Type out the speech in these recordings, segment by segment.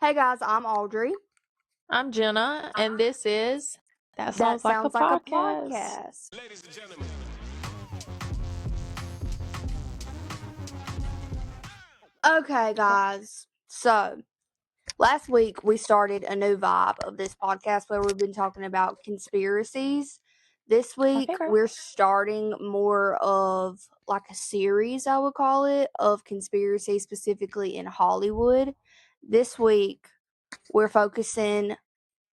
Hey guys, I'm Audrey. I'm Jenna, and this is That That Sounds Like a sounds like a Podcast. podcast. Ladies and gentlemen. Okay, guys. So, last week we started a new vibe of this podcast where we've been talking about conspiracies. This week Okay, girl. we're starting more of like a series, I would call it, of conspiracy specifically in Hollywood. This week we're focusing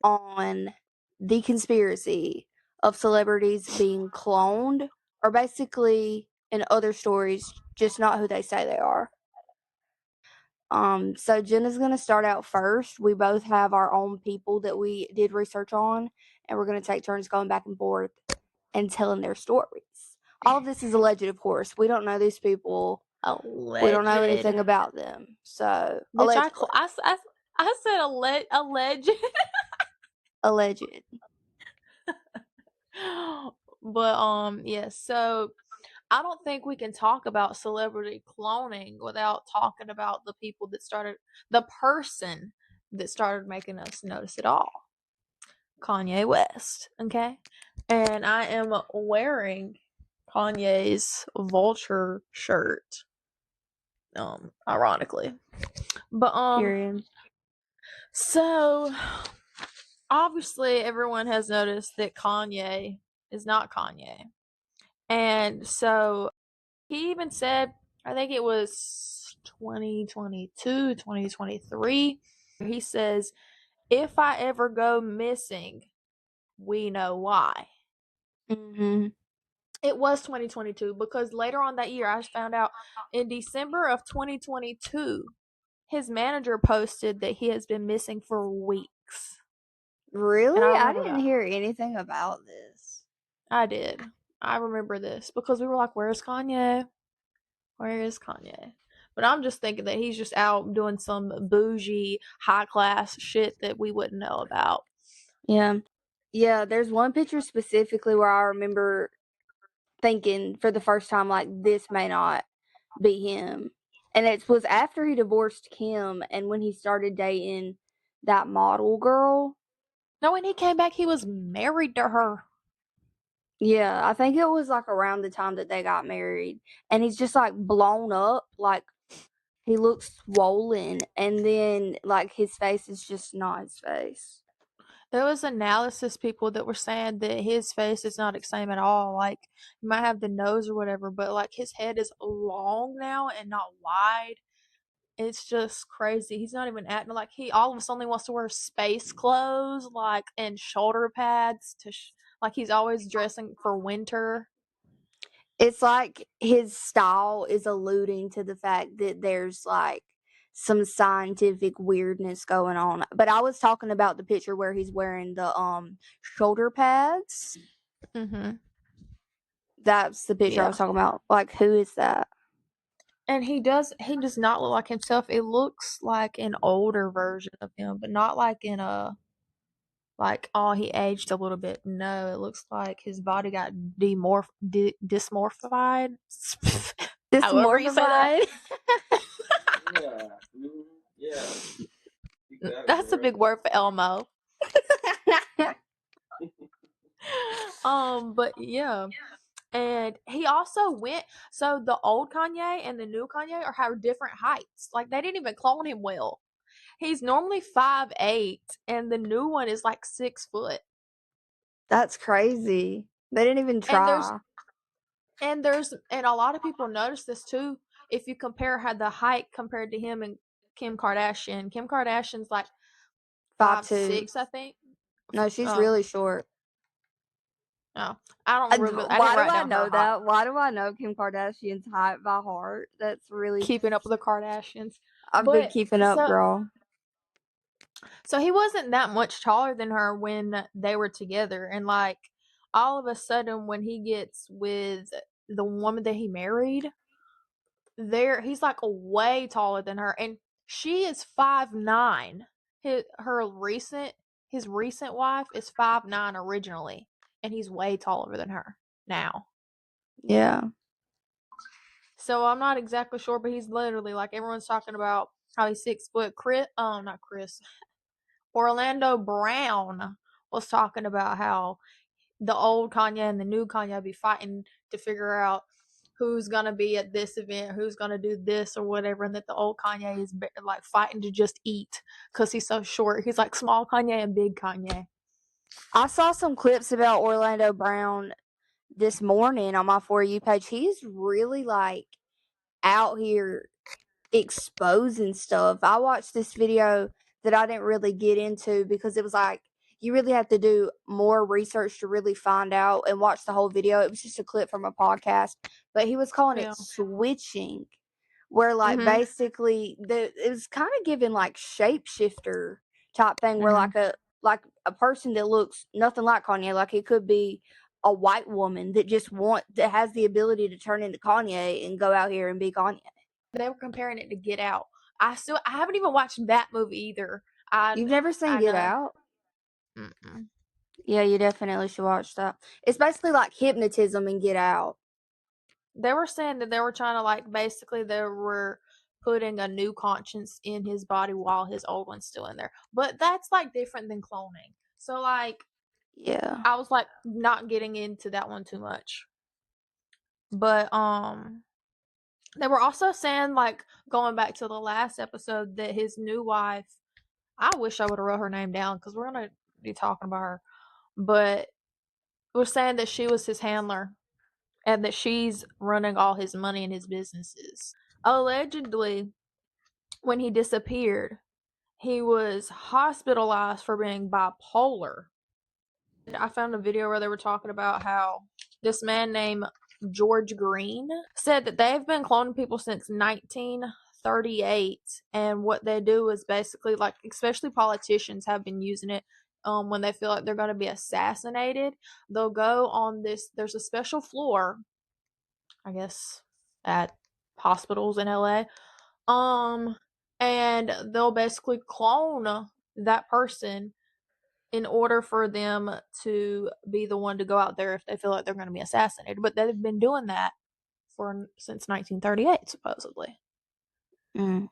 on the conspiracy of celebrities being cloned, or basically in other stories, just not who they say they are. So Jenna's gonna start out first. We both have our own people that we did research on, and we're gonna take turns going back and forth and telling their stories. All of this is alleged, of course. We don't know these people. We don't know anything about them. So Bitch, allegedly. I said alleged. Alleged. But yeah, so I don't think we can talk about celebrity cloning without talking about the person that started making us notice it all. Kanye West, okay? And I am wearing Kanye's vulture shirt. Ironically. But Period. so obviously everyone has noticed that Kanye is not Kanye. And so he even said, I think it was 2022, 2023, he says, if I ever go missing, we know why. Mm-hmm. It was 2022 because later on that year, I found out in December of 2022, his manager posted that he has been missing for weeks. Really? And I I remember didn't that. hear anything about this. I did. I remember this because we were like, where's Kanye? Where is Kanye? But I'm just thinking that he's just out doing some bougie, high class shit that we wouldn't know about. Yeah. Yeah, there's one picture specifically where I remember thinking for the first time, like, this may not be him. And it was after he divorced Kim and when he started dating that model girl. No, when he came back, he was married to her. Yeah, I think it was like around the time that they got married. And he's just like blown up, like he looks swollen, and then like his face is just not his face. There was analysis people that were saying that his face is not the same at all. Like, he might have the nose or whatever, but like his head is long now and not wide. It's just crazy. He's not even acting like he all of a sudden wants to wear space clothes, like, and shoulder pads like he's always dressing for winter. It's like his style is alluding to the fact that there's like some scientific weirdness going on. But I was talking about the picture where he's wearing the shoulder pads. Mm-hmm. That's the picture I was talking about. Like, who is that? And he does not look like himself. It looks like an older version of him, but not like in a like, oh, he aged a little bit. No, it looks like his body got dysmorphified. However you say that. Dysmorphified. Yeah. That's a big word for Elmo. But yeah. And he also went, so the old Kanye and the new Kanye have different heights. Like, they didn't even clone him well. He's normally 5'8", and the new one is like 6 foot. That's crazy. They didn't even try. And a lot of people notice this too. If you compare how the height compared to him and Kim Kardashian. Kim Kardashian's like 5'2". 5'6", I think. No, she's Oh, really short. no, I don't remember. I Why didn't do write I down her know height. that? Why do I know Kim Kardashian's height by heart? That's really Keeping up with the Kardashians. I've been keeping up, girl. So he wasn't that much taller than her when they were together, and like all of a sudden when he gets with the woman that he married, he's like way taller than her, and she is 5'9". His recent wife is 5'9" originally, and he's way taller than her now. Yeah. So I'm not exactly sure, but he's literally like, everyone's talking about how he's 6 foot. Not Chris. Orlando Brown was talking about how the old Kanye and the new Kanye be fighting to figure out who's gonna be at this event, who's gonna do this or whatever, and that the old Kanye is like fighting to just eat because he's so short. He's like small Kanye and big Kanye. I saw some clips about Orlando Brown this morning on my For You page. He's really like out here exposing stuff. I watched this video that I didn't really get into because it was like you really have to do more research to really find out and watch the whole video. It was just a clip from a podcast, but he was calling it Yeah. switching, where like Mhm. basically it was kind of giving like shapeshifter type thing, where Mhm. like a person that looks nothing like Kanye, like it could be a white woman that has the ability to turn into Kanye and go out here and be Kanye. They were comparing it to Get Out. I haven't even watched that movie either. I You've never seen I Get know. Out? Mm-mm. Yeah, you definitely should watch that. It's basically like hypnotism and Get Out. They were saying that they were trying to like basically they were putting a new conscience in his body while his old one's still in there. But that's like different than cloning. So like Yeah. I was like not getting into that one too much. But they were also saying like going back to the last episode that his new wife, I wish I would have wrote her name down because we're gonna be talking about her. But we're saying that she was his handler and that she's running all his money and his businesses. Allegedly, when he disappeared, he was hospitalized for being bipolar. I found a video where they were talking about how this man named George Green said that they've been cloning people since 1938, and what they do is basically like, especially politicians have been using it. When they feel like they're going to be assassinated, they'll go on this. There's a special floor, I guess, at hospitals in LA. And they'll basically clone that person in order for them to be the one to go out there if they feel like they're going to be assassinated. But they've been doing that since 1938, supposedly. Hmm.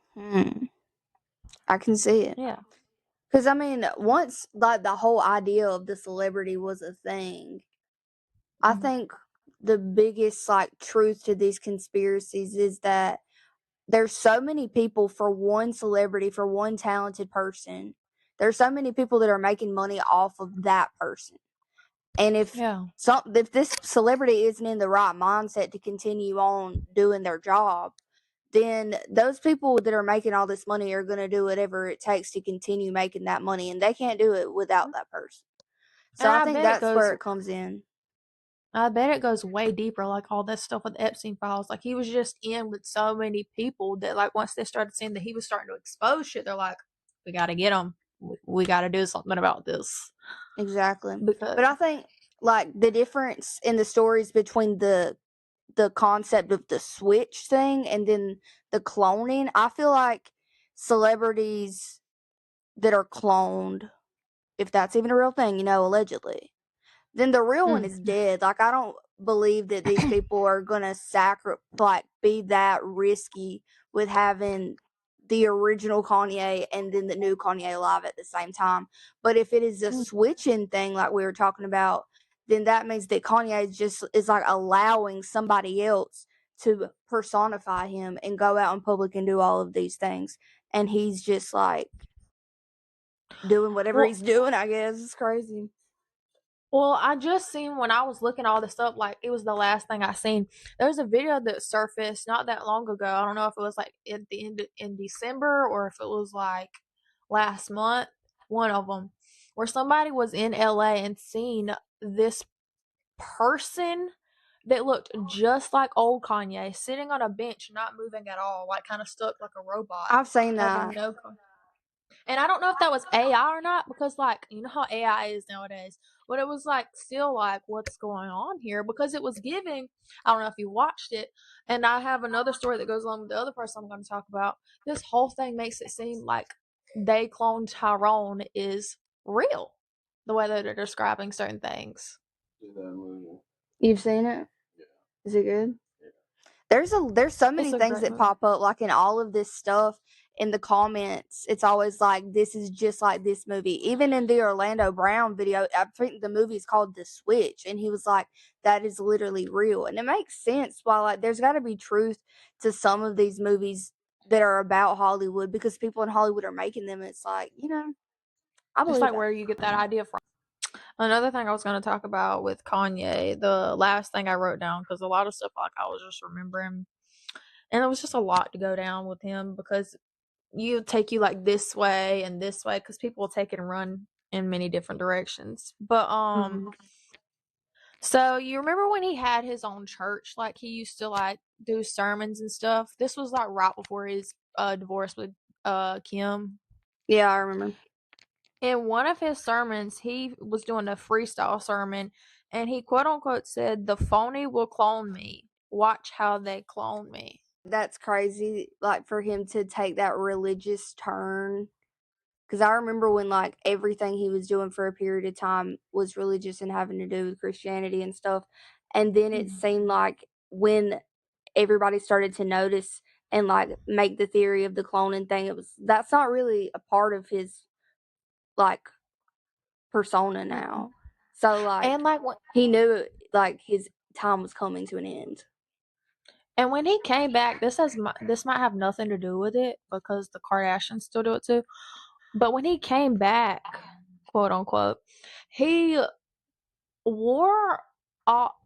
I can see it. Yeah. Because, I mean, once like the whole idea of the celebrity was a thing, I Mhm. think the biggest like truth to these conspiracies is that there's so many people for one celebrity, for one talented person. There's so many people that are making money off of that person. And Yeah. if this celebrity isn't in the right mindset to continue on doing their job, then those people that are making all this money are going to do whatever it takes to continue making that money, and they can't do it without that person. So And I think that's where it comes in. I bet it goes way deeper, like all that stuff with Epstein files. Like he was just in with so many people that, like, once they started seeing that he was starting to expose shit, they're like, "We got to get him. We got to do something about this." Exactly. Because But I think like the difference in the stories between the concept of the switch thing and then the cloning, I feel like celebrities that are cloned, if that's even a real thing, allegedly, then the real one mm, is dead. Like, I don't believe that these people are gonna be that risky with having the original Kanye and then the new Kanye alive at the same time. But if it is a mm. switching thing, like we were talking about, then that means that Kanye is like allowing somebody else to personify him and go out in public and do all of these things, and he's just like doing whatever well, he's doing. I guess it's crazy. Well, I just seen when I was looking all this up, like it was the last thing I seen. There was a video that surfaced not that long ago. I don't know if it was like at the end in December or if it was like last month. One of them, where somebody was in LA and seen this person that looked just like old Kanye sitting on a bench, not moving at all, like kind of stuck like a robot, I've seen having that. no. And I don't know if that was AI or not because, like, you know how AI is nowadays. But it was like still like, what's going on here? Because it was giving. I don't know if you watched it. And I have another story that goes along with the other person I'm going to talk about. This whole thing makes it seem like they cloned Tyrone is real. The way that they're describing certain things. You've seen it? Is it good? There's so It's many a things great that movie. pop up like in all of this stuff. in the comments, it's always like, this is just like this movie. Even in the Orlando Brown video, I think the movie is called The Switch, and he was like, that is literally real. And it makes sense why, like, there's got to be truth to some of these movies that are about Hollywood, because people in Hollywood are making them. It's like, I It's believe like that. where you get that idea from. Another thing I was going to talk about with Kanye, the last thing I wrote down, because a lot of stuff like I was just remembering, and it was just a lot to go down with him because you take you like this way and this way because people will take it and run in many different directions. But Mhm. so you remember when he had his own church, like he used to like do sermons and stuff. This was like right before his divorce with Kim. Yeah, I remember. In one of his sermons, he was doing a freestyle sermon, and he quote unquote said, "The phony will clone me. Watch how they clone me." That's crazy, like, for him to take that religious turn. Because I remember when, like, everything he was doing for a period of time was religious and having to do with Christianity and stuff, and then it Mhm. seemed like when everybody started to notice and, like, make the theory of the cloning thing, that's not really a part of his, like, persona Mm-mm. now. So, like, And like when he knew, like, his time was coming to an end. and when he came back, this might have nothing to do with it because the Kardashians still do it too. But when he came back, quote unquote, he wore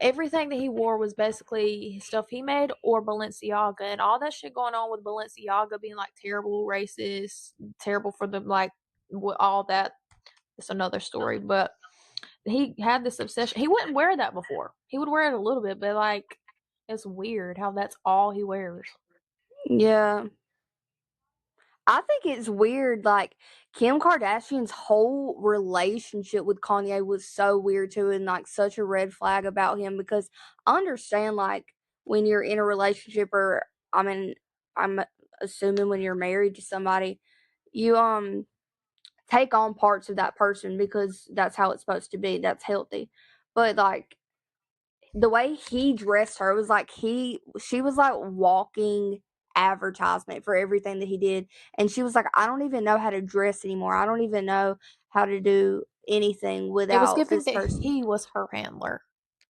everything that he wore was basically stuff he made or Balenciaga, and all that shit going on with Balenciaga being like terrible, racist, terrible for the like all that. It's another story, but he had this obsession. He wouldn't wear that before. He would wear it a little bit, but like it's weird how that's all he wears. Yeah. I think it's weird, like, Kim Kardashian's whole relationship with Kanye was so weird too, and, like, such a red flag about him, because I understand, like, when you're in a relationship, or, I mean, I'm assuming when you're married to somebody, you, take on parts of that person because that's how it's supposed to be, that's healthy. But, like, the way he dressed her was like she was like walking advertisement for everything that he did, and she was like, I don't even know how to dress anymore, I don't even know how to do anything It was without giving this that person. he was her handler.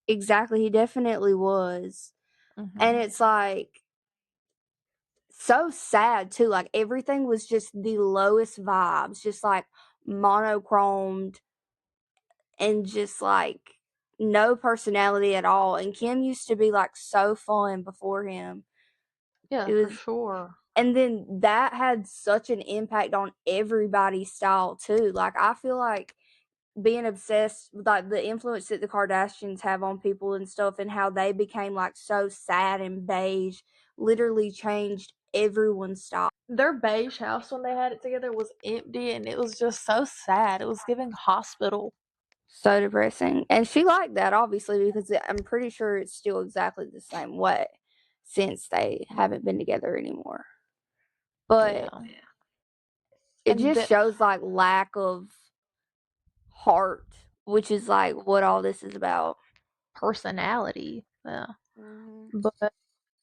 Exactly, he definitely was. And Hmm. it's like so sad too, like everything was just the lowest vibes, just like monochromed, and just like no personality at all. And Kim used to be like so fun before him. Yeah, It for was, sure. and then that had such an impact on everybody's style too. Like, I feel like being obsessed with, like, the influence that the Kardashians have on people and stuff, and how they became, like, so sad and beige, literally changed everyone's style. Their beige house when they had it together was empty and it was just so sad. It was giving hospital. So depressing. And she liked that, obviously, because I'm pretty sure it's still exactly the same way since they haven't been together anymore. But Yeah. it And just the shows, like, lack of heart, which is, like, what all this is about. personality. Yeah. Mhm. But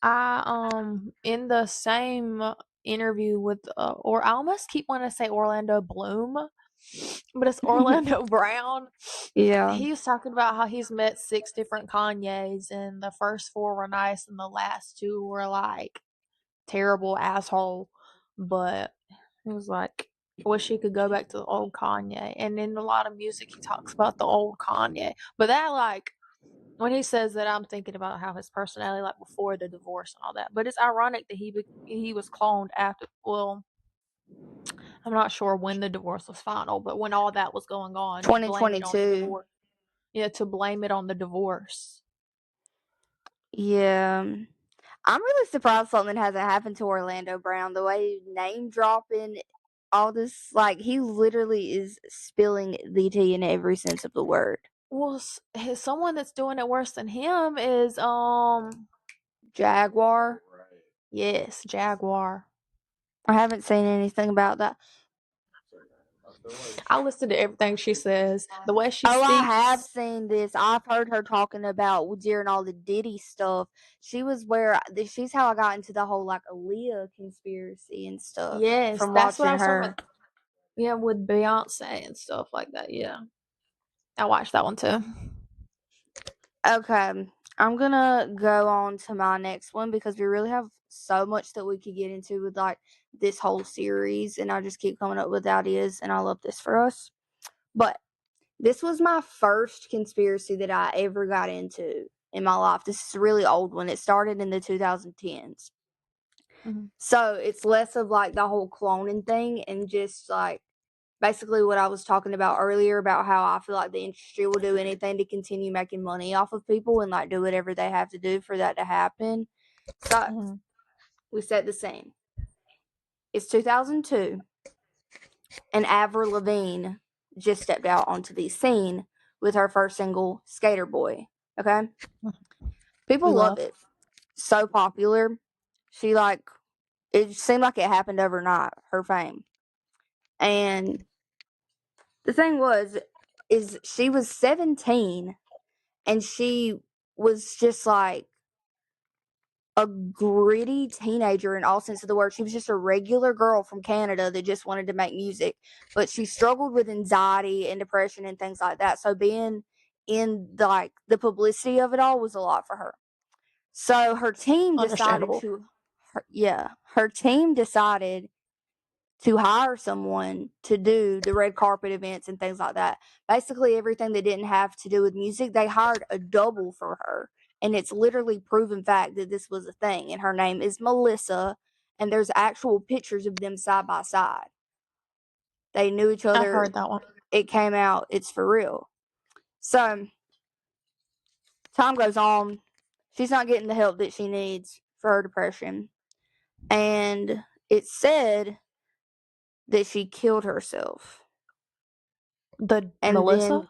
I in the same interview with or I almost keep wanting to say Orlando Bloom, but it's Orlando Brown. Yeah. He's talking about how he's met 6 different Kanyes and the first 4 were nice and the last 2 were like terrible asshole. But he was like, wish he could go back to the old Kanye. And in a lot of music, he talks about the old Kanye. But that, like, when he says that, I'm thinking about how his personality, like before the divorce and all that. But it's ironic that he was cloned after. Well, I'm not sure when the divorce was final, but when all that was going on, to blame it on the 2022. divorce. Yeah, to blame it on the divorce. Yeah. I'm really surprised something hasn't happened to Orlando Brown. The way name dropping, all this, like, he literally is spilling the tea in every sense of the word. Well, someone that's doing it worse than him is Jaguar. yes, Jaguar. I haven't seen anything about that. I listen to everything she says. The way she Oh, I have speaks. seen this. I've heard her talking about during all the Diddy stuff. She was where she's how I got into the whole like Aaliyah conspiracy and stuff Yes, from that's what I watching was talking her. about. Yeah, with Beyonce and stuff like that. Yeah, I watched that one too. Okay, I'm gonna go on to my next one because we really have so much that we could get into with like this whole series, and I just keep coming up with ideas, and I love this for us. But this was my first conspiracy that I ever got into in my life. This is a really old one. It started in the 2010s. Mhm. So it's less of like the whole cloning thing and just like basically what I was talking about earlier about how I feel like the industry will do anything to continue making money off of people and like do whatever they have to do for that to happen. So Mhm. we set the scene. It's 2002 and Avril Lavigne just stepped out onto the scene with her first single, Skater Boy. Okay? We People love love. it. So popular. She like it seemed like it happened overnight, her fame. And the thing was is she was 17 and she was just like a gritty teenager in all sense of the word. She was just a regular girl from Canada that just wanted to make music, but she struggled with anxiety and depression and things like that. So being in like the publicity of it all was a lot for her. So her team decided Understandable. to her team decided to hire someone to do the red carpet events and things like that. Basically, everything that didn't have to do with music, they hired a double for her. And it's literally proven fact that this was a thing. And her name is Melissa. And there's actual pictures of them side by side. They knew each I've other. heard that one. It came out. It's for real. So, time goes on. She's not getting the help that she needs for her depression. And it's said that she killed herself. The And Melissa then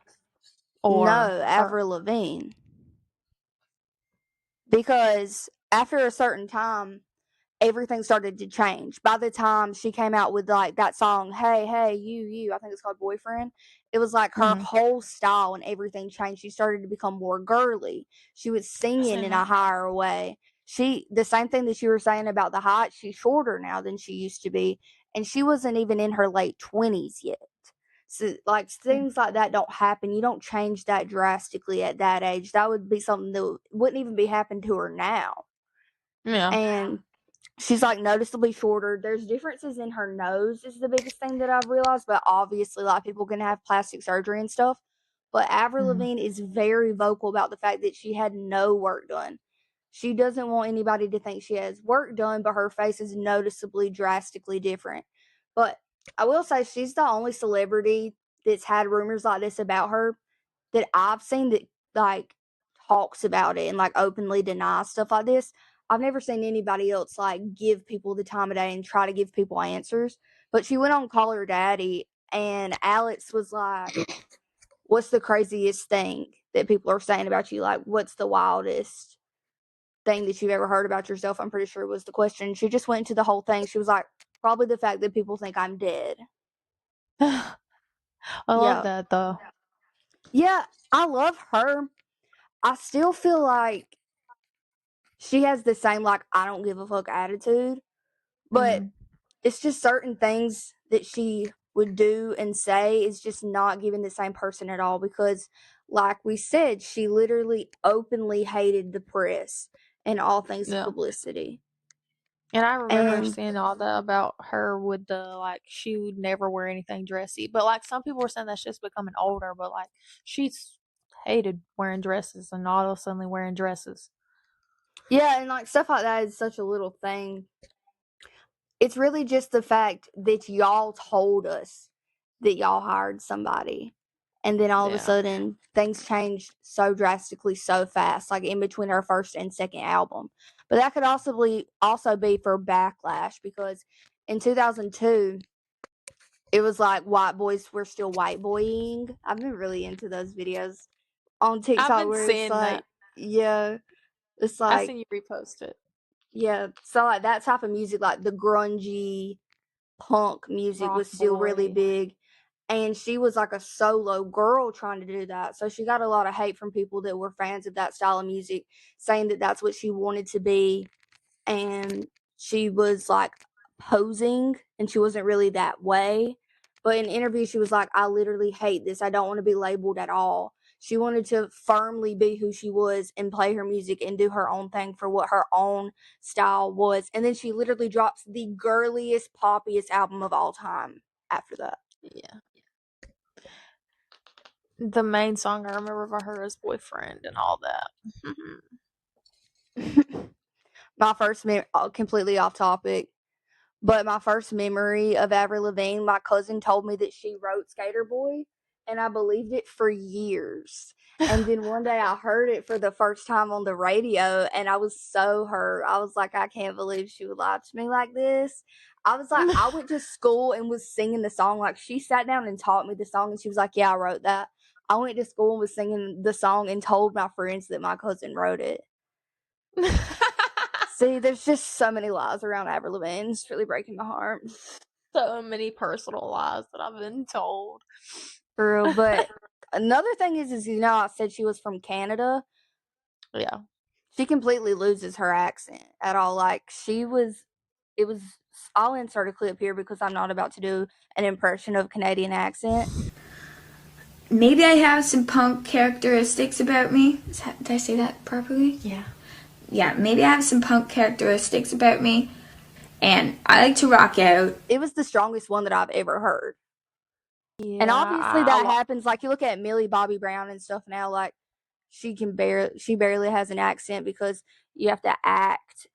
or no, her? Avril Lavigne. Because after a certain time, everything started to change. By the time she came out with like that song, Hey, Hey, You, I think it's called Boyfriend, it was like her Mhm. whole style and everything changed. She started to become more girly. She was I singing seen in a that. higher way. The same thing that you were saying about the height, she's shorter now than she used to be. And she wasn't even in her late 20s yet. So, like, Mm. things like that don't happen. You don't change that drastically at that age. That would be something that wouldn't even be happening to her now. Yeah. And she's like noticeably shorter. There's differences in her nose is the biggest thing that I've realized, but obviously a lot of people can have plastic surgery and stuff. But Avril Mhm. Lavigne is very vocal about the fact that she had no work done. She doesn't want anybody to think she has work done, but her face is noticeably drastically different. But I will say she's the only celebrity that's had rumors like this about her that I've seen that like talks about it and like openly denies stuff like this. I've never seen anybody else like give people the time of day and try to give people answers. But she went on Call Her Daddy, and Alex was like, "What's the craziest thing that people are saying about you? Like, what's the wildest thing that you've ever heard about yourself?" I'm pretty sure was the question. She just went into the whole thing. She was like, "Probably the fact that people think I'm dead." I love Yeah. that though. Yeah, I love her. I still feel like she has the same like I don't give a fuck attitude, but Mhm. it's just certain things that she would do and say is just not giving the same person at all because like we said, she literally openly hated the press and all things Yeah. publicity. And I remember And seeing all that about her with the like she would never wear anything dressy. But like some people were saying that's just becoming older, but like she's hated wearing dresses and all of a sudden wearing dresses. yeah, and like stuff like that is such a little thing. It's really just the fact that y'all told us that y'all hired somebody. And then all of a Yeah. sudden, things changed so drastically so fast, like in between her first and second album. But that could also be for backlash because in 2002, it was like white boys were still white boying. I've been really into those videos on I've TikTok been where it's seeing that. like, yeah, it's I like, seen you repost it. yeah. So like that type of music, like the grungy punk music was Rock still really boy. big. and she was like a solo girl trying to do that. So she got a lot of hate from people that were fans of that style of music, saying that that's what she wanted to be, and she was like posing, and she wasn't really that way. But in interviews, she was like, I literally hate this. I don't want to be labeled at all. She wanted to firmly be who she was and play her music and do her own thing for what her own style was. And then she literally drops the girliest, poppiest album of all time after that. Yeah. The main song I remember by her is Boyfriend and all that. My first completely off topic, but my first memory of Avril Lavigne, my cousin told me that she wrote Skater Boy, and I believed it for years. And then one day I heard it for the first time on the radio, and I was so hurt. I was like, I can't believe she would lie to me like this. I was like, I went to school and was singing the song. Like, she sat down and taught me the song, and she was like, yeah, I wrote that. I went to school and was singing the song and told my friends that my cousin wrote it. See, there's just so many lies around Avril Lavigne. It's really breaking my heart. So many personal lies that I've been told. For real. But another thing is I said she was from Canada. Yeah. She completely loses her accent at all. Like, it was, I'll insert a clip here because I'm not about to do an impression of Canadian accent. Maybe I have some punk characteristics about me. Did I say that properly? Yeah. Yeah, maybe I have some punk characteristics about me. And I like to rock out. It was the strongest one that I've ever heard. Yeah. And obviously that happens. Like, you look at Millie Bobby Brown and stuff now, like, she barely has an accent because you have to act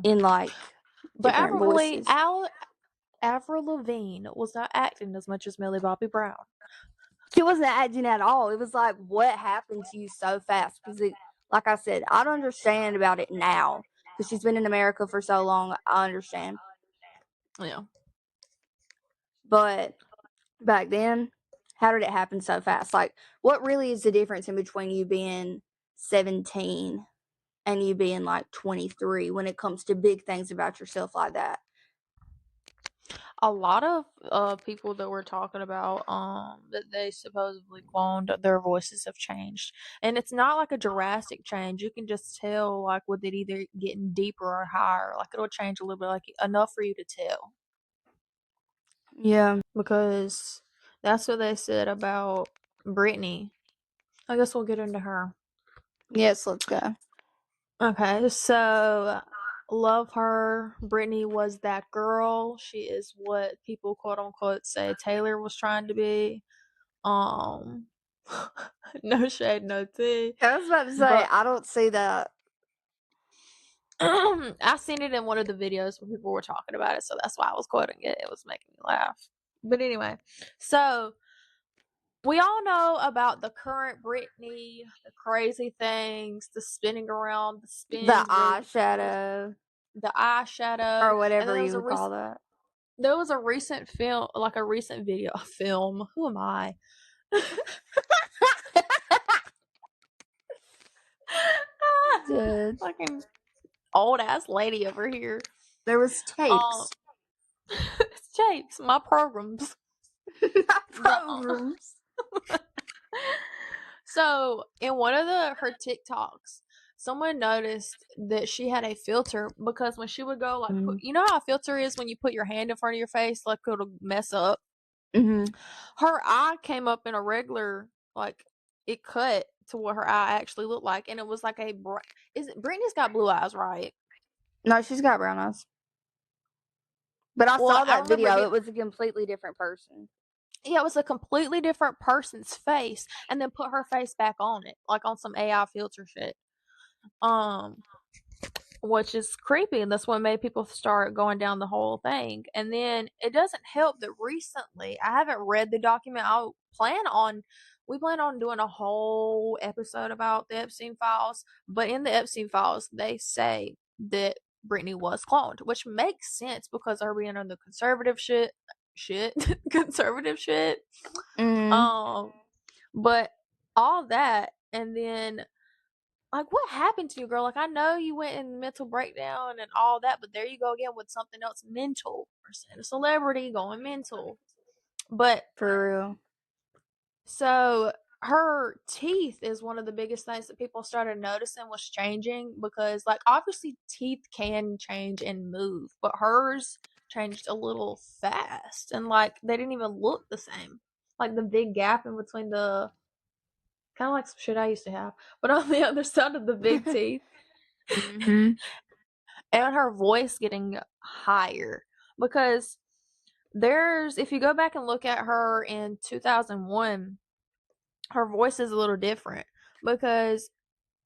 in like But different voices. Avril Lavigne was not acting as much as Millie Bobby Brown. She wasn't acting at all. It was like, what happened to you so fast? Because, like I said, I don't understand about it now because she's been in America for so long. I understand, Yeah. but back then, how did it happen so fast? Like, what really is the difference in between you being 17 and you being like 23 when it comes to big things about yourself like that? A lot of people that we're talking about that they supposedly cloned, their voices have changed, and it's not like a drastic change. You can just tell, like, with it either getting deeper or higher, like it'll change a little bit, like enough for you to tell. Yeah. Because that's what they said about Britney. I guess we'll get into her. Yes, let's go. Okay, so love her. Britney was that girl. She is what people quote unquote say Taylor was trying to be. Um, no shade, no tea. I was about to say, But I don't see that. I seen it in one of the videos where people were talking about it, so that's why I was quoting it. It was making me laugh. But anyway, so we all know about the current Britney, the crazy things, the spinning around, the The spins, eyeshadow the eyeshadow, or and then whatever you would call that. there was a recent film, like a recent video film. Who am I? Dude, Fucking old ass lady over here. there was Um, tapes. it's Japes, my programs. Not But programs. so in one of her TikToks, someone noticed that she had a filter because when she would go like put, you know how a filter is when you put your hand in front of your face, like it'll mess up. Mm-hmm. Her eye came up in a regular, like it cut to what her eye actually looked like, and it was like is it Brittany's got blue eyes, right? No, she's got brown eyes. But I Well, saw I that remember it video. being, It was a completely different person. yeah, it was a completely different person's face, and then put her face back on it, like on some AI filter shit. Um, which is creepy, and that's what made people start going down the whole thing. And then it doesn't help that recently, I haven't read the document. We plan on doing a whole episode about the Epstein files, but in the Epstein files, they say that Britney was cloned, which makes sense because are we under the conservative shit, conservative shit. Mm. Um, but all that, and then like, what happened to you, girl? Like, I know you went in mental breakdown and all that, but there you go again with something else mental. A celebrity going mental. But For real. so her teeth is one of the biggest things that people started noticing was changing, because like obviously teeth can change and move, but hers changed a little fast, and like they didn't even look the same. Like the big gap in between the, kind of like some shit I used to have, but on the other side of the big teeth. Mm-hmm. And her voice getting higher, because if you go back and look at her in 2001, her voice is a little different, because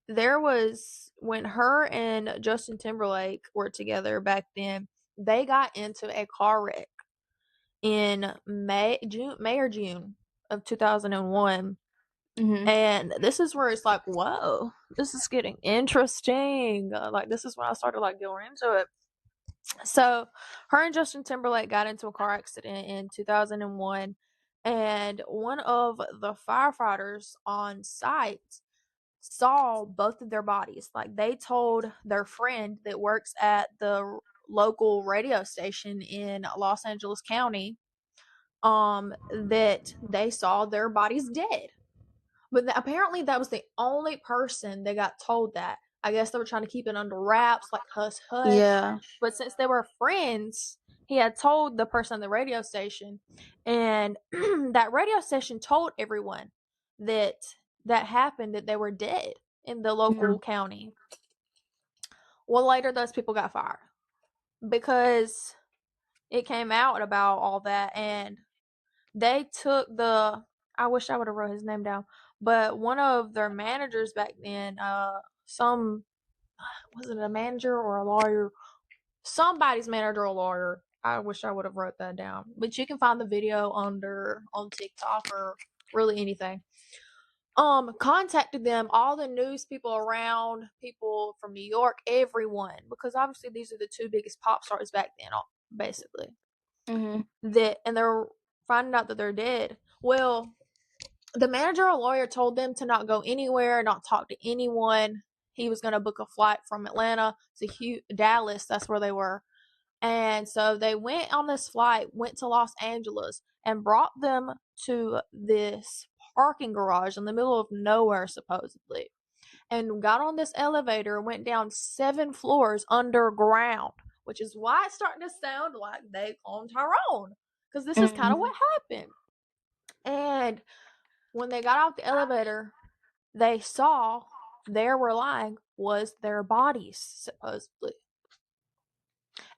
there was, when her and Justin Timberlake were together back then, they got into a car wreck in May or June of 2001. Mm-hmm. And this is where it's like, whoa, this is getting interesting. Like this is when I started like going into it. So her and Justin Timberlake got into a car accident in 2001, and one of the firefighters on site saw both of their bodies. Like they told their friend that works at the local radio station in Los Angeles County that they saw their bodies dead. But apparently that was the only person that got told that. I guess they were trying to keep it under wraps, like hush hush. Yeah. But since they were friends, he had told the person on the radio station, and that radio station told everyone that that happened, that they were dead in the local county. Well, later those people got fired because it came out about all that, and they took the, I wish I would have wrote his name down, but one of their managers back then, some, was it a manager or a lawyer? Somebody's manager or lawyer. I wish I would have wrote that down. But you can find the video on TikTok or really anything. Contacted them, all the news people around, people from New York, everyone, because obviously these are the two biggest pop stars back then, basically. Mm-hmm. And they're finding out that they're dead. Well, the manager or lawyer told them to not go anywhere, not talk to anyone. He was going to book a flight from Atlanta to Dallas. That's where they were. And so they went on this flight, went to Los Angeles, and brought them to this parking garage in the middle of nowhere, supposedly. And got on this elevator, went down 7 floors underground, which is why it's starting to sound like they cloned Tyrone. Because this is kind of what happened. And when they got off the elevator, they saw there were lying was their bodies, supposedly.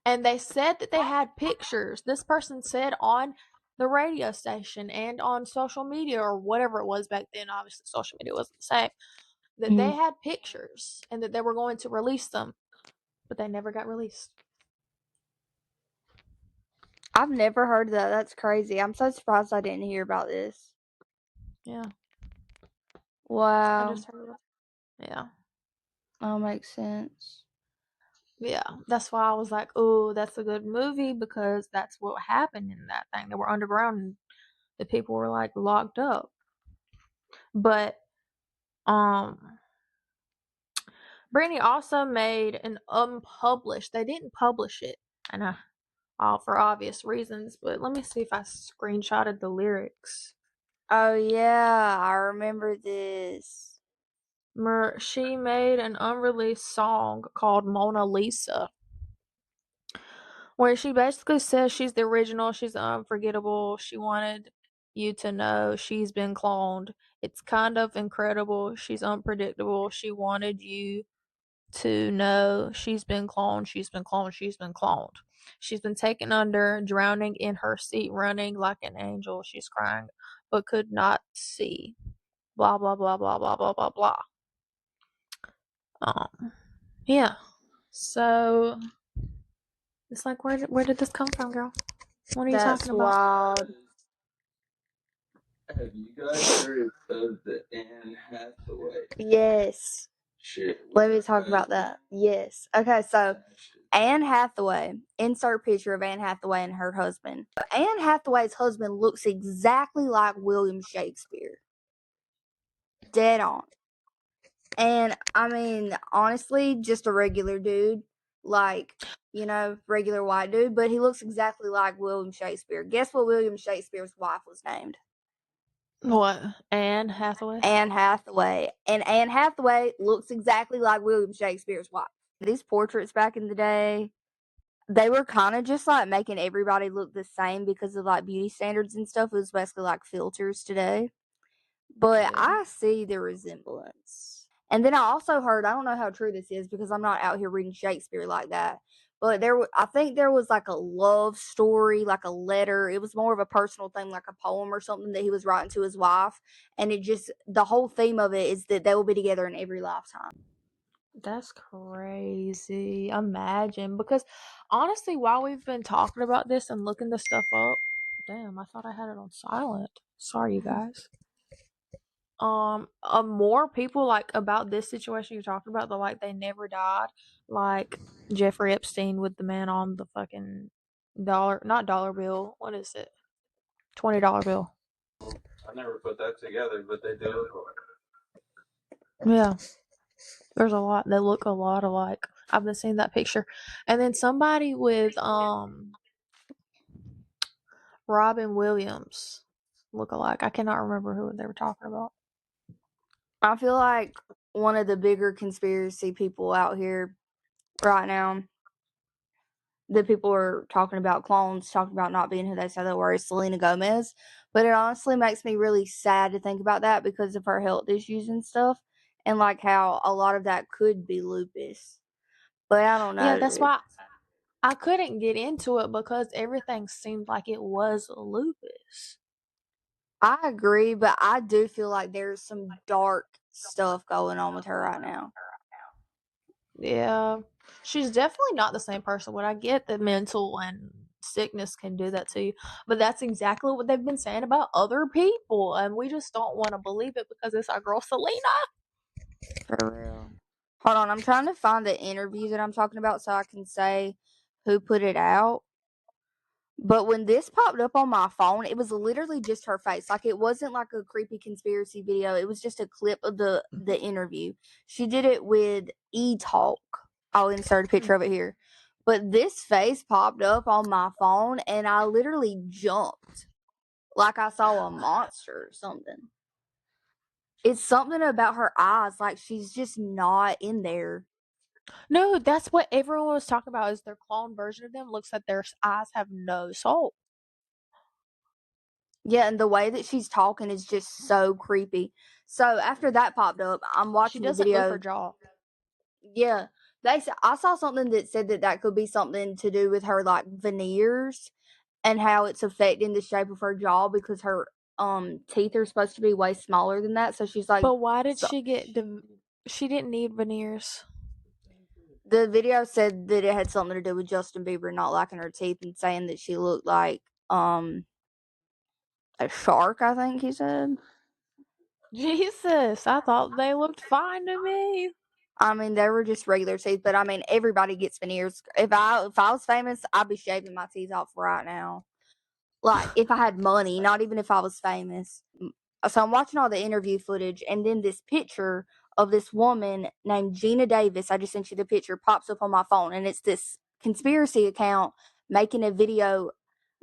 And they said that they had pictures. This person said on the radio station and on social media or whatever it was back then, obviously social media wasn't the same, that they had pictures and that they were going to release them, but they never got released. I've never heard of that. That's crazy. I'm so surprised I didn't hear about this. Yeah. Wow. I just heard about it. Yeah. That makes sense. Yeah. That's why I was like, oh, that's a good movie, because that's what happened in that thing. They were underground and the people were like locked up. But Brandy also made an unpublished. They didn't publish it, and all for obvious reasons. But let me see if I screenshotted the lyrics. Oh yeah, I remember this. She made an unreleased song called Mona Lisa, where she basically says she's the original, she's unforgettable. She wanted you to know she's been cloned. It's kind of incredible. She's unpredictable. She wanted you to know she's been cloned, she's been cloned, she's been cloned. She's been taken under, drowning in her seat, running like an angel. She's crying, but could not see. Blah, blah, blah, blah, blah, blah, blah, blah. Yeah. So, it's like, where did this come from, girl? What are you That's talking about? wild. Have you guys heard of the Anne Hathaway Yes. shit? Let me talk about that. Yes. Okay, so Anne Hathaway, insert picture of Anne Hathaway and her husband. Anne Hathaway's husband looks exactly like William Shakespeare. Dead on. And I mean, honestly, just a regular dude. like, regular white dude, but he looks exactly like William Shakespeare. Guess what William Shakespeare's wife was named? What? Anne Hathaway? Anne Hathaway. And Anne Hathaway looks exactly like William Shakespeare's wife. These portraits back in the day, they were kind of just like making everybody look the same because of like beauty standards and stuff. It was basically like filters today. But Yeah. I see the resemblance. And then I also heard, I don't know how true this is because I'm not out here reading Shakespeare like that. But I think there was like a love story, like a letter. It was more of a personal thing, like a poem or something that he was writing to his wife. And the whole theme of it is that they will be together in every lifetime. That's crazy. Imagine. Because honestly, while we've been talking about this and looking this stuff up, damn, I thought I had it on silent. Sorry, you guys. More people like about this situation you're talking about, the like they never died, like Jeffrey Epstein with the man on the fucking not dollar bill. What is it? $20 bill. I never put that together, but they do look alike. Yeah. There's a lot. They look a lot alike. I've been seeing that picture. And then somebody with Robin Williams look alike. I cannot remember who they were talking about. I feel like one of the bigger conspiracy people out here right now that people are talking about clones, talking about not being who they say they were, is Selena Gomez. But it honestly makes me really sad to think about that because of her health issues and stuff, and like how a lot of that could be lupus. But I don't Yeah, know. that's why I couldn't get into it because everything seemed like it was lupus. I agree, but I do feel like there's some dark stuff going on with her right now. Yeah. She's definitely not the same person. When I get that mental and sickness can do that to you, but that's exactly what they've been saying about other people, and we just don't want to believe it because it's our girl Selena. For real. Hold on, I'm trying to find the interview that I'm talking about so I can say who put it out. But when this popped up on my phone, it was literally just her face. Like, it wasn't like a creepy conspiracy video. It was just a clip of the interview. She did it with E-Talk. I'll insert a picture of it here. But this face popped up on my phone, and I literally jumped like I saw a monster or something. It's something about her eyes. Like, she's just not in there. No, that's what everyone was talking about. Is their clone version of them looks like their eyes have no soul. Yeah, and the way that she's talking is just so creepy. So after that popped up, I'm She watching the doesn't move her video. jaw. Yeah, I saw something that said that could be something to do with her like veneers and how it's affecting the shape of her jaw because her teeth are supposed to be way smaller than that. So she's like, But why did so she get she didn't need veneers. the video said that it had something to do with Justin Bieber not liking her teeth and saying that she looked like a shark. I think he said. Jesus, I thought they looked fine to me. I mean, they were just regular teeth, but I mean, everybody gets veneers. If I was famous, I'd be shaving my teeth off right now. Like, if I had money, not even if I was famous. So I'm watching all the interview footage, and then this picture of this woman named Gina Davis, I just sent you the picture, pops up on my phone, and it's this conspiracy account making a video,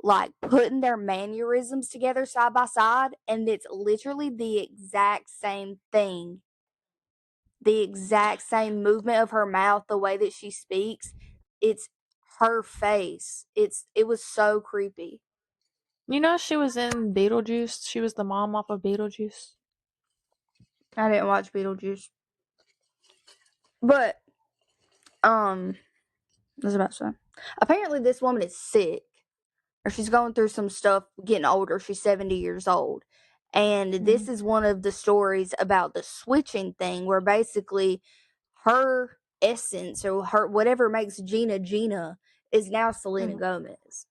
like, putting their mannerisms together side by side, and it's literally the exact same thing. The exact same movement of her mouth, the way that she speaks, it's her face. It was so creepy. You know she was in Beetlejuice. She was the mom off of Beetlejuice. I didn't watch Beetlejuice. But I was about to say, apparently this woman is sick, or she's going through some stuff, getting older. She's 70 years old. And this is one of the stories about the switching thing, where basically her essence or her whatever makes Gina Gina is now Selena Gomez.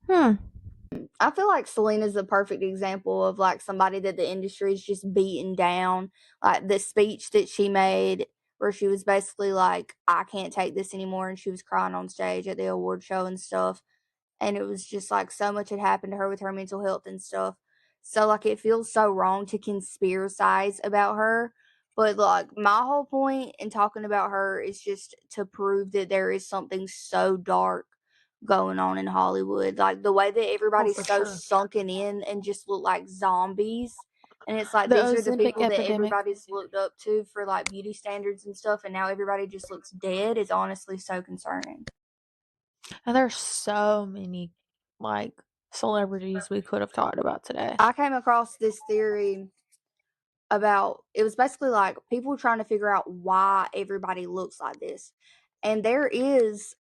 I feel like Selena's the perfect example of like somebody that the industry is just beating down. Like the speech that she made where she was basically like, I can't take this anymore, and she was crying on stage at the award show and stuff. And it was just like so much had happened to her with her mental health and stuff. So like it feels so wrong to conspiracize about her, But like my whole point in talking about her is just to prove that there is something so dark going on in Hollywood. Like the way that everybody's for so sure. sunken in and just look like zombies. And it's like The these are the Ozempic people that epidemic. everybody's looked up to for like beauty standards and stuff, and now everybody just looks dead. Is honestly so concerning. And there's so many like celebrities we could have talked about today. I came across this theory about, it was basically like people trying to figure out why everybody looks like this. And there is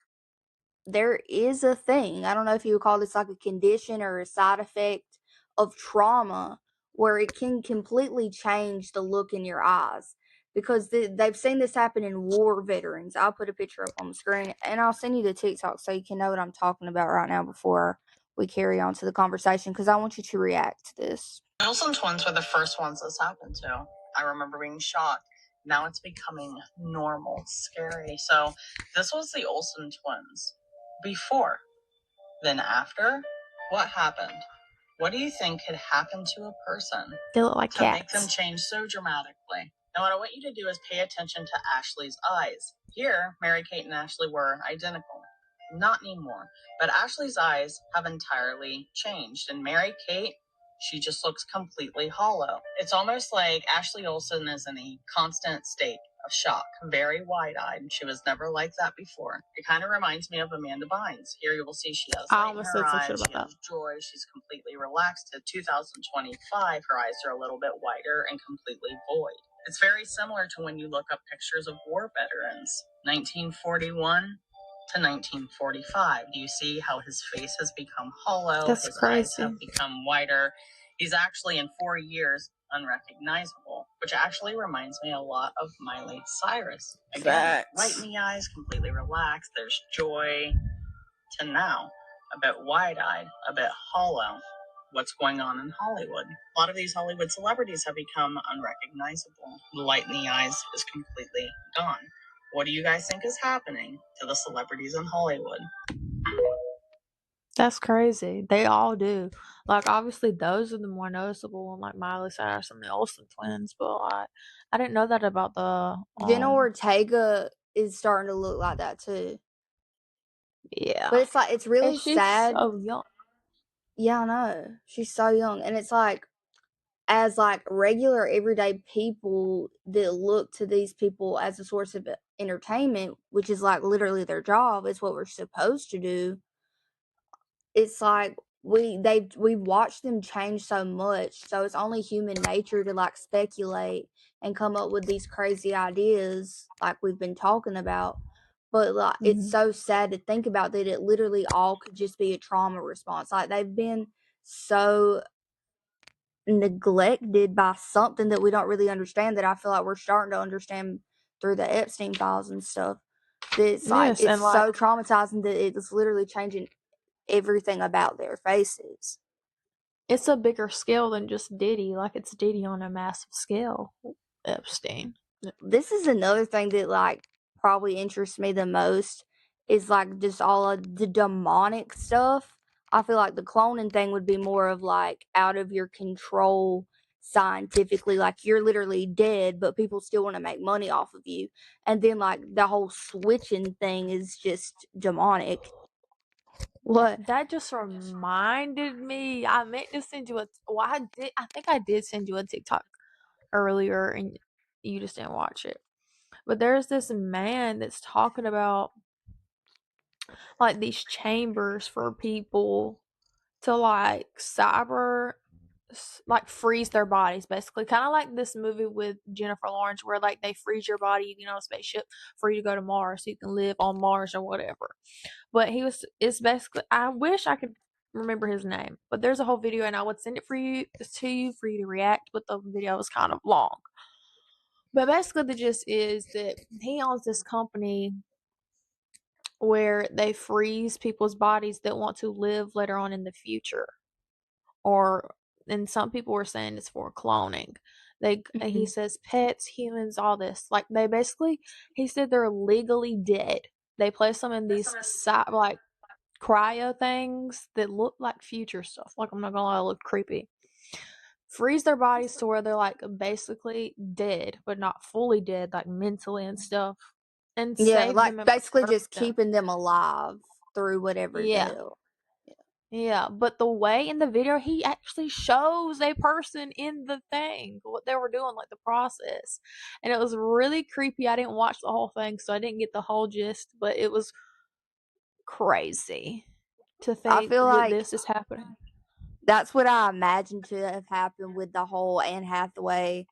a thing, I don't know if you would call this like a condition or a side effect of trauma, where it can completely change the look in your eyes, because they've seen this happen in war veterans. I'll put a picture up on the screen and I'll send you the TikTok so you can know what I'm talking about right now before we carry on to the conversation, because I want you to react to this. Olsen twins were the first ones this happened to. I remember being shocked. Now it's becoming normal, scary. So this was the Olsen twins. Before, then after, what happened? What do you think had happened to a person They look like to make them cats. change so dramatically? Now what I want you to do is pay attention to Ashley's eyes. Here, Mary Kate and Ashley were identical. Not anymore. But Ashley's eyes have entirely changed. And Mary Kate, she just looks completely hollow. It's almost like Ashley Olsen is in a constant state of shock, very wide-eyed. She was never like that before. It kind of reminds me of Amanda Bynes. Here you will see she has I light in almost her said some eyes, shit she about has joy, she's completely relaxed. To 2025, her eyes are a little bit wider and completely void. It's very similar to when you look up pictures of war veterans, 1941 to 1945. Do you see how his face has become hollow? That's His eyes crazy. have become wider. He's actually in 4 years unrecognizable, which actually reminds me a lot of Miley Cyrus. Again, light in the eyes, completely relaxed. There's joy. To now, a bit wide-eyed, a bit hollow. What's going on in Hollywood? A lot of these Hollywood celebrities have become unrecognizable. The light in the eyes is completely gone. What do you guys think is happening to the celebrities in Hollywood? That's crazy. They all do. Like, obviously, those are the more noticeable one, like Miley Cyrus and the Olsen twins. But I didn't know that about the Jenna Ortega is starting to look like that too. yeah. But it's like, it's really And she's sad. so young. Yeah, I know. She's so young. And it's like, as like regular everyday people that look to these people as a source of entertainment, which is like literally their job, is what we're supposed to do. It's like we've watched them change so much, so it's only human nature to like speculate and come up with these crazy ideas like we've been talking about. But like, it's so sad to think about that it literally all could just be a trauma response. Like, they've been so neglected by something that we don't really understand, that I feel like we're starting to understand through the Epstein files and stuff. It's like, Yes, it's and like so traumatizing that it's literally changing everything about their faces. it's a bigger scale than just Diddy. Like, it's Diddy on a massive scale. Epstein. This is another thing that like probably interests me the most, is like just all of the demonic stuff. I feel like the cloning thing would be more of like out of your control scientifically, like you're literally dead but people still want to make money off of you. And then like the whole switching thing is just demonic. What? That just reminded me. I meant to send you a. Well, I think I did send you a TikTok earlier, and you just didn't watch it. But there's this man that's talking about like these chambers for people to like like freeze their bodies, basically, kind of like this movie with Jennifer Lawrence where like they freeze your body, you know, a spaceship for you to go to Mars so you can live on Mars or whatever. But it's basically, I wish I could remember his name, but there's a whole video and I would send it for you to react, but the video was kind of long. But basically the gist is that he owns this company where they freeze people's bodies that want to live later on in the future. Or, and some people were saying it's for cloning. He says pets, humans, all this. Like, they basically, he said they're legally dead. They place them in these like cryo things that look like future stuff. Like, I'm not gonna lie, it look creepy. freeze their bodies to where they're like basically dead, but not fully dead, like mentally and stuff, and Yeah, save like them and basically preserve just them. keeping them alive through whatever the Yeah. hell. Yeah, but the way in the video he actually shows a person in the thing, what they were doing, like the process. And it was really creepy. I didn't watch the whole thing, so I didn't get the whole gist, but it was crazy to I think feel that like this is happening. that's what I imagined to have happened with the whole Anne Hathaway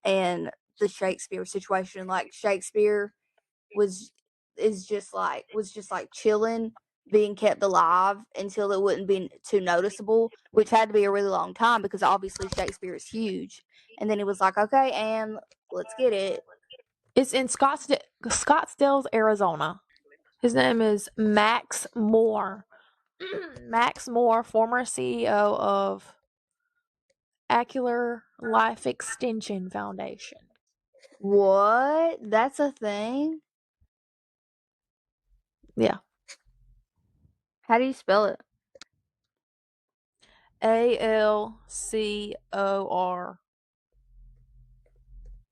and the Shakespeare situation. Like Shakespeare was was just like chilling, being kept alive until it wouldn't be too noticeable, which had to be a really long time because obviously Shakespeare is huge. And then he was like, okay, Anne, let's get it. It's in Scottsdale, Arizona. His name is Max Moore. Max Moore, former CEO of Acular Life Extension Foundation. What? That's a thing? Yeah. How do you spell it? ALCOR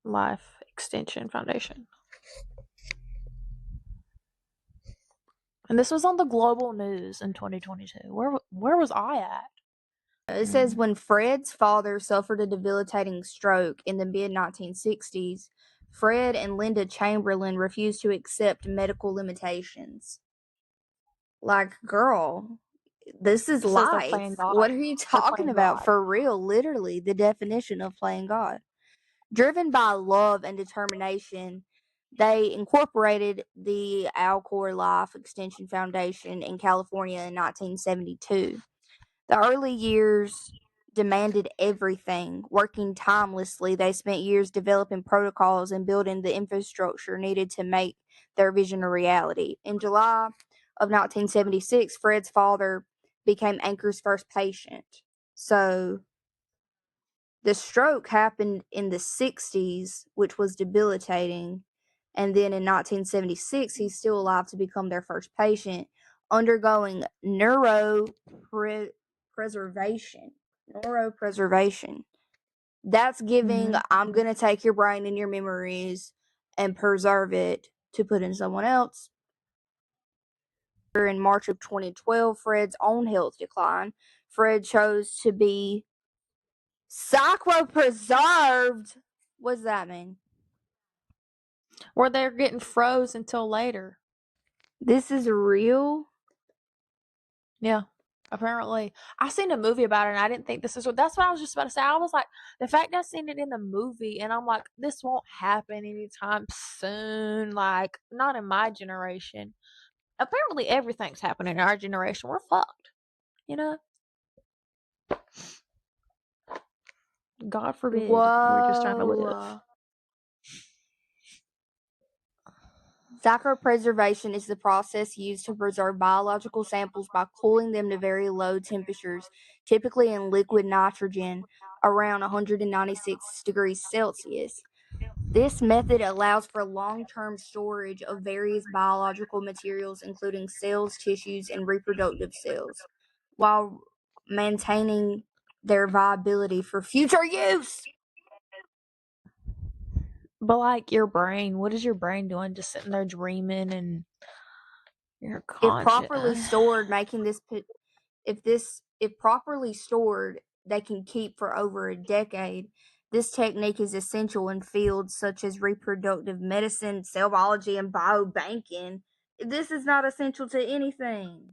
Life Extension Foundation. And this was on the global news in 2022. Where was I at? It says when Fred's father suffered a debilitating stroke in the mid 1960s, Fred and Linda Chamberlain refused to accept medical limitations. Like, girl, this is It says they're playing life. God. What are you They're talking playing about? God. For real, literally, the definition of playing God. Driven by love and determination, they incorporated the Alcor Life Extension Foundation in California in 1972. The early years demanded everything. Working timelessly, they spent years developing protocols and building the infrastructure needed to make their vision a reality. In July of 1976, Fred's father became Anchor's first patient. So the stroke happened in the 60s, which was debilitating. And then in 1976, he's still alive to become their first patient, undergoing neuropreservation. Neuropreservation. That's giving, I'm going to take your brain and your memories and preserve it to put in someone else. In March of 2012, Fred's own health declined. Fred chose to be psychopreserved. What does that mean? Where they're getting froze until later. This is real? Yeah. Apparently. I seen a movie about it and I didn't think this is what that's what I was just about to say. I was like, the fact I seen it in the movie and I'm like, this won't happen anytime soon. Like, not in my generation. Apparently everything's happening in our generation. We're fucked. You know? God forbid. We're just trying to live. Whoa. Psychopreservation is the process used to preserve biological samples by cooling them to very low temperatures, typically in liquid nitrogen, around 196 degrees Celsius. This method allows for long-term storage of various biological materials, including cells, tissues, and reproductive cells, while maintaining their viability for future use. But like your brain, what is your brain doing? Just sitting there dreaming and you're If conscious. properly stored, if properly stored, they can keep for over a decade. This technique is essential in fields such as reproductive medicine, cell biology, and biobanking. This is not essential to anything.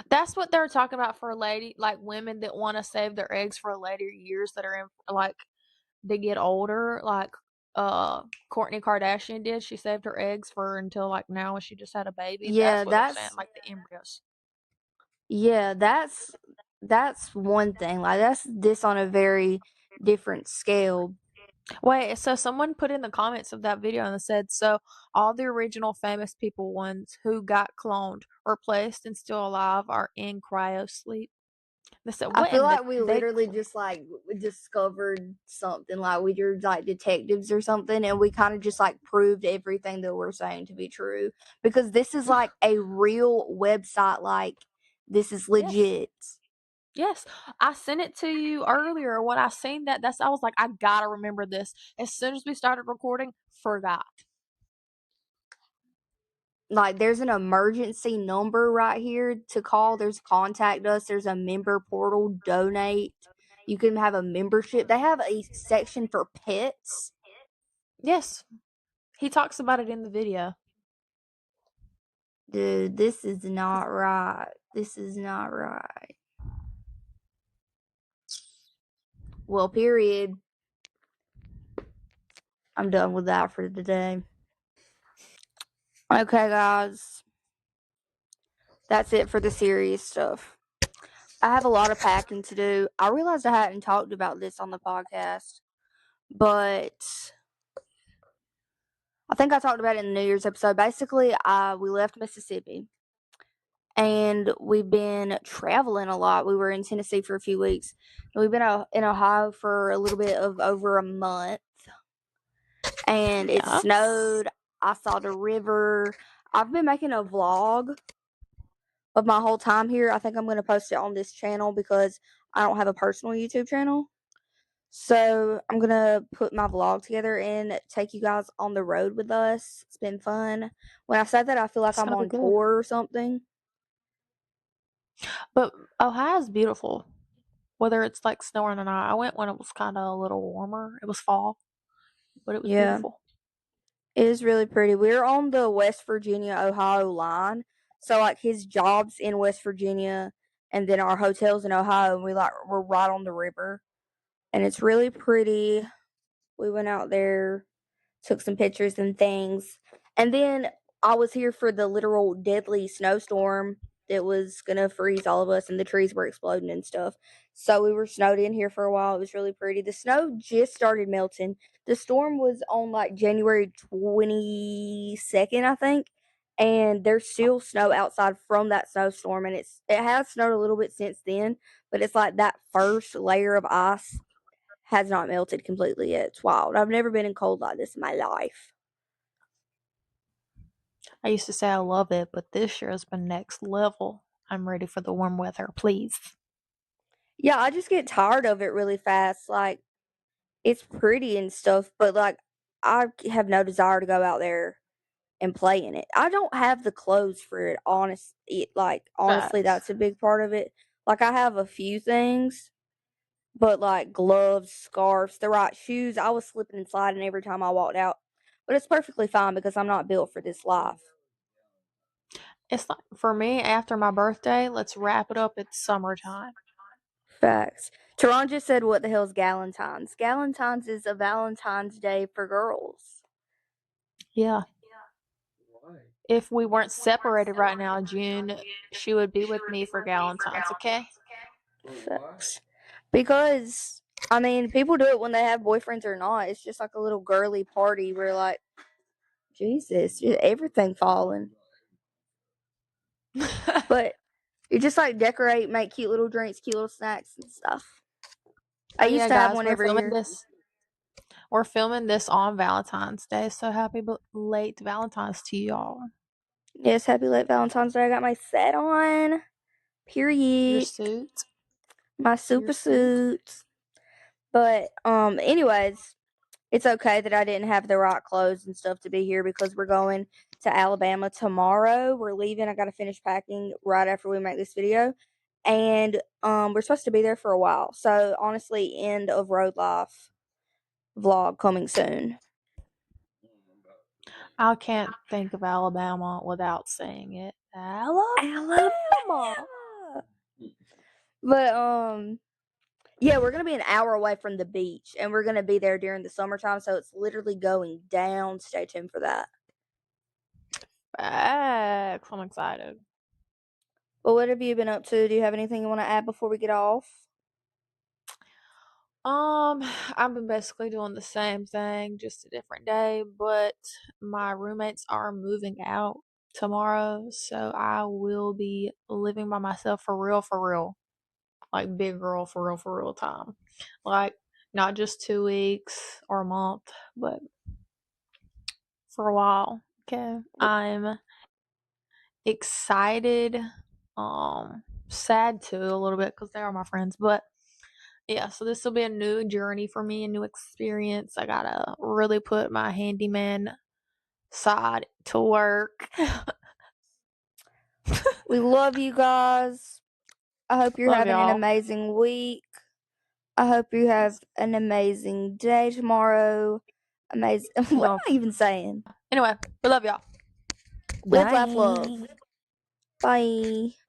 That's what they're talking about for like women that want to save their eggs for later years that are in like they get older, like Kourtney Kardashian did. She saved her eggs for until like now when she just had a baby. Yeah, That's what they're saying, like the embryos. yeah, that's one thing. Like that's this on a very different scale. Wait, so someone put in the comments of that video and said, so all the original famous people ones who got cloned, replaced, and still alive are in cryo sleep. They said, I what? feel And like we literally just like discovered something, like we were like detectives or something, and we kind of just like proved everything that we're saying to be true, because this is like a real website. Like this is legit. Yes, I sent it to you earlier. When I seen that, I was like, I gotta remember this. As soon as we started recording, forgot. Like, there's an emergency number right here to call. There's contact us. There's a member portal, donate. You can have a membership. They have a section for pets. Yes, he talks about it in the video. Dude, this is not right. This is not right. Well, period. I'm done with that for today. Okay, guys. That's it for the serious stuff. I have a lot of packing to do. I realized I hadn't talked about this on the podcast, but I think I talked about it in the New Year's episode. Basically, we left Mississippi and we've been traveling a lot. We were in Tennessee for a few weeks. And we've been in Ohio for a little bit of over a month. And it Yes. snowed. I saw the river. I've been making a vlog of my whole time here. I think I'm going to post it on this channel because I don't have a personal YouTube channel. So I'm going to put my vlog together and take you guys on the road with us. It's been fun. When I said that, I feel like It's I'm gonna be on good. tour or something. But Ohio's beautiful. Whether it's like snowing or not. I went when it was kind of a little warmer. It was fall, but it was beautiful. It is really pretty. We're on the West Virginia Ohio line. So like his job's in West Virginia and then our hotel's in Ohio, and we're right on the river. And it's really pretty. We went out there, took some pictures and things. And then I was here for the literal deadly snowstorm that was going to freeze all of us, and the trees were exploding and stuff. So we were snowed in here for a while. It was really pretty. The snow just started melting. The storm was on like January 22nd, I think. And there's still snow outside from that snowstorm, and it has snowed a little bit since then, but it's like that first layer of ice has not melted completely yet. It's wild. I've never been in cold like this in my life. I used to say I love it, but this year has been next level. I'm ready for the warm weather, please. Yeah, I just get tired of it really fast. Like, it's pretty and stuff, but like, I have no desire to go out there and play in it. I don't have the clothes for it. Honestly, that's a big part of it. Like, I have a few things, but like gloves, scarves, the right shoes. I was slipping and sliding every time I walked out, but it's perfectly fine because I'm not built for this life. It's like, for me, after my birthday, let's wrap it up. It's summertime. Facts. Teron just said, "What the hell's Galentine's?" Galentine's is a Valentine's Day for girls. Yeah. If we weren't separated right now, June, she would be with me for Galentine's, okay? Facts. Because, I mean, people do it when they have boyfriends or not. It's just like a little girly party where, like, Jesus, everything falling. But you just like decorate, make cute little drinks, cute little snacks and stuff. I used to have guys, one we're every filming year. We're filming this on Valentine's Day, so happy late Valentine's to y'all. Yes, happy late Valentine's Day. I got my set on. Period. Your suit. My super suit. But anyways, it's okay that I didn't have the right clothes and stuff to be here because we're going to Alabama tomorrow. We're leaving. I got to finish packing right after we make this video. And we're supposed to be there for a while. So honestly, end of road life vlog coming soon. I can't think of Alabama without saying it. Alabama. But yeah, we're gonna be an hour away from the beach, and we're gonna be there during the summertime, so it's literally going down. Stay tuned for that. Facts. I'm excited. Well, what have you been up to? Do you have anything you want to add before we get off? I've been basically doing the same thing, just a different day, but my roommates are moving out tomorrow, so I will be living by myself for real. Like big girl for real time. Like not just 2 weeks or a month, but for a while. Okay. I'm excited. sad too a little bit because they are my friends. But yeah, so this will be a new journey for me, a new experience. I gotta really put my handyman side to work. We love you guys. I hope you're Love having an y'all. amazing week. I hope you have an amazing day tomorrow. Amazing. What am I even saying? Anyway, we love y'all. Live, laugh, love. Bye.